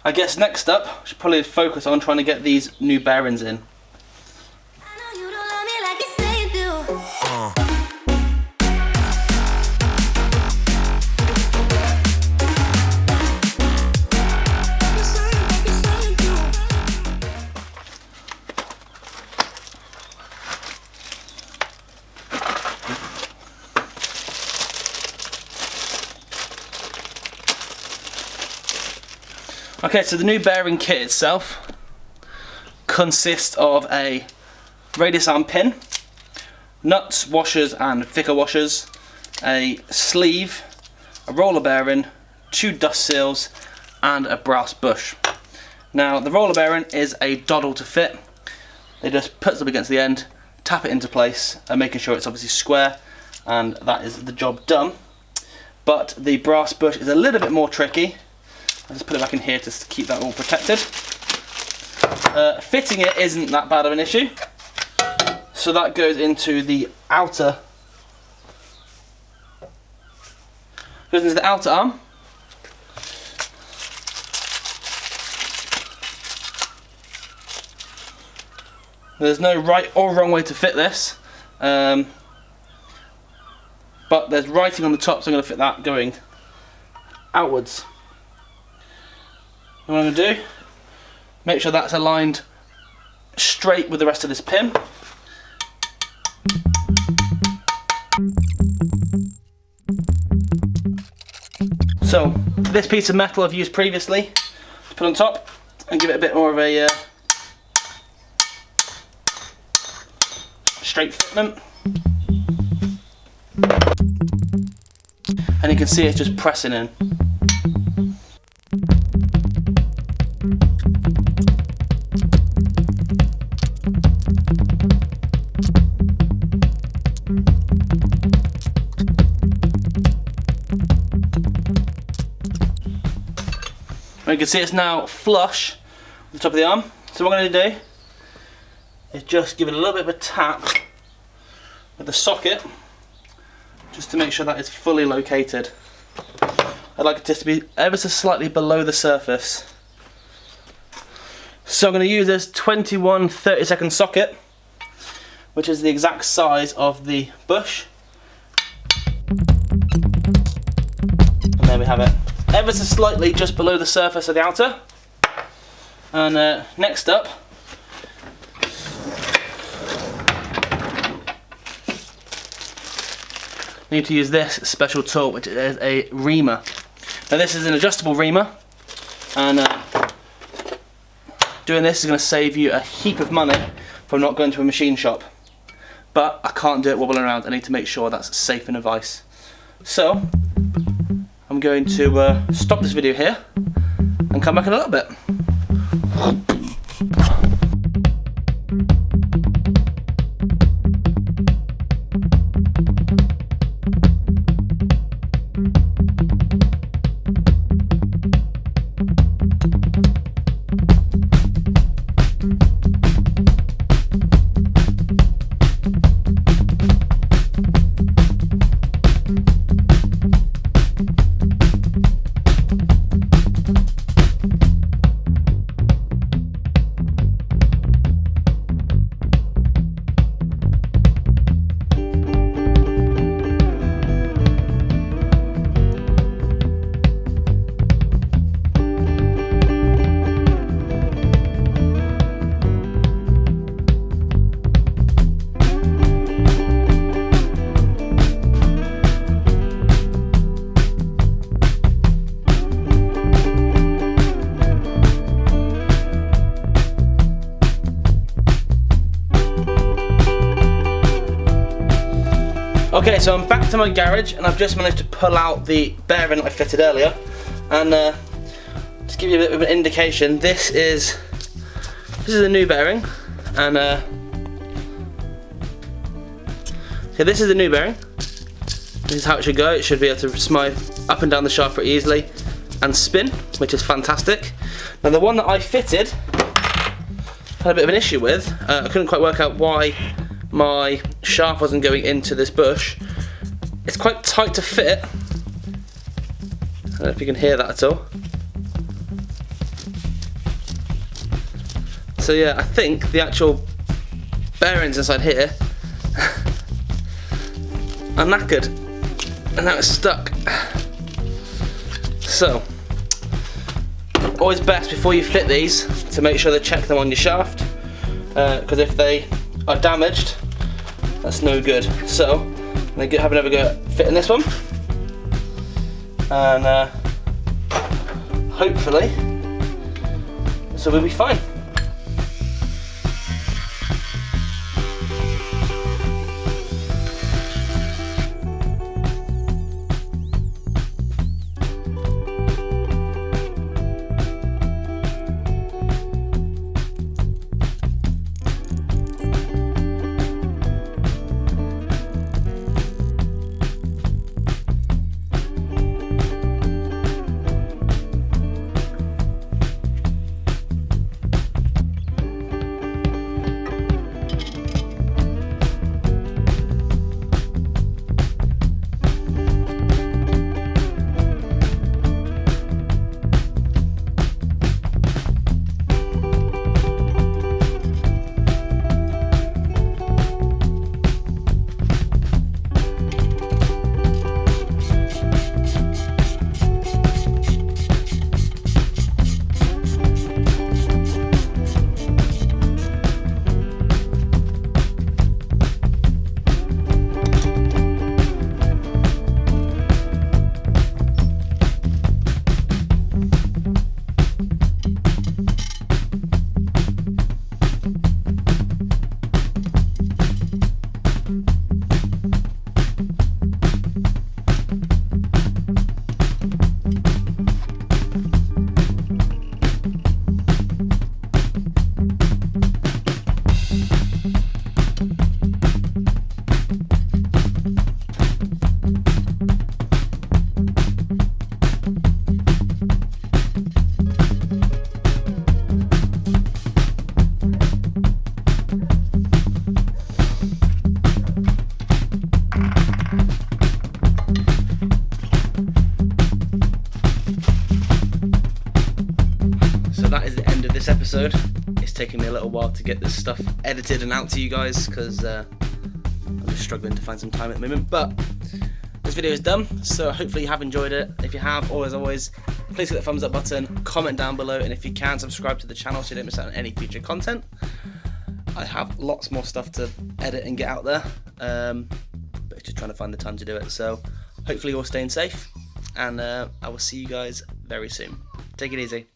I guess next up, I should probably focus on trying to get these new bearings in. Okay, so the new bearing kit itself consists of a radius arm pin, nuts, washers and thicker washers, a sleeve, a roller bearing, 2 dust seals and a brass bush. Now the roller bearing is a doddle to fit. They just put it up against the end, tap it into place, and making sure it's obviously square, and that is the job done. But the brass bush is a little bit more tricky. I'll just put it back in here to keep that all protected. Fitting it isn't that bad of an issue. So that goes into the outer arm. There's no right or wrong way to fit this, but there's writing on the top, so I'm going to fit that going outwards. And what I'm going to do, make sure that's aligned straight with the rest of this pin. So this piece of metal I've used previously to put on top and give it a bit more of a straight fitment. And you can see it's just pressing in. You can see it's now flush with the top of the arm. So what I'm going to do is just give it a little bit of a tap with the socket, just to make sure that it's fully located. I'd like it just to be ever so slightly below the surface. So I'm going to use this 21 30-second socket, which is the exact size of the bush. And there we have it. Ever so slightly just below the surface of the outer. And next up, I need to use this special tool, which is a reamer. Now this is an adjustable reamer, and doing this is going to save you a heap of money from not going to a machine shop. But I can't do it wobbling around. I need to make sure that's safe in a vise. So I'm going to stop this video here and come back in a little bit. Okay, so I'm back to my garage and I've just managed to pull out the bearing that I fitted earlier, and just give you a bit of an indication, this is a new bearing, and so this is the new bearing. This is how it should go. It should be able to slide up and down the shaft pretty easily and spin, which is fantastic. Now the one that I fitted had a bit of an issue with. I couldn't quite work out why my shaft wasn't going into this bush. It's quite tight to fit. I don't know if you can hear that at all. So yeah, I think the actual bearings inside here are knackered, and now it's stuck. So, always best before you fit these to make sure to check them on your shaft, because if they are damaged, that's no good. So, I'm going to have another go at fitting this one, and hopefully this will be fine. That is the end of this episode. It's taken me a little while to get this stuff edited and out to you guys because I'm just struggling to find some time at the moment, but this video is done, so hopefully you have enjoyed it. If you have, as always, please hit the thumbs up button, comment down below, and if you can, subscribe to the channel so you don't miss out on any future content. I have lots more stuff to edit and get out there, but it's just trying to find the time to do it. So hopefully you're all staying safe, and I will see you guys very soon. Take it easy.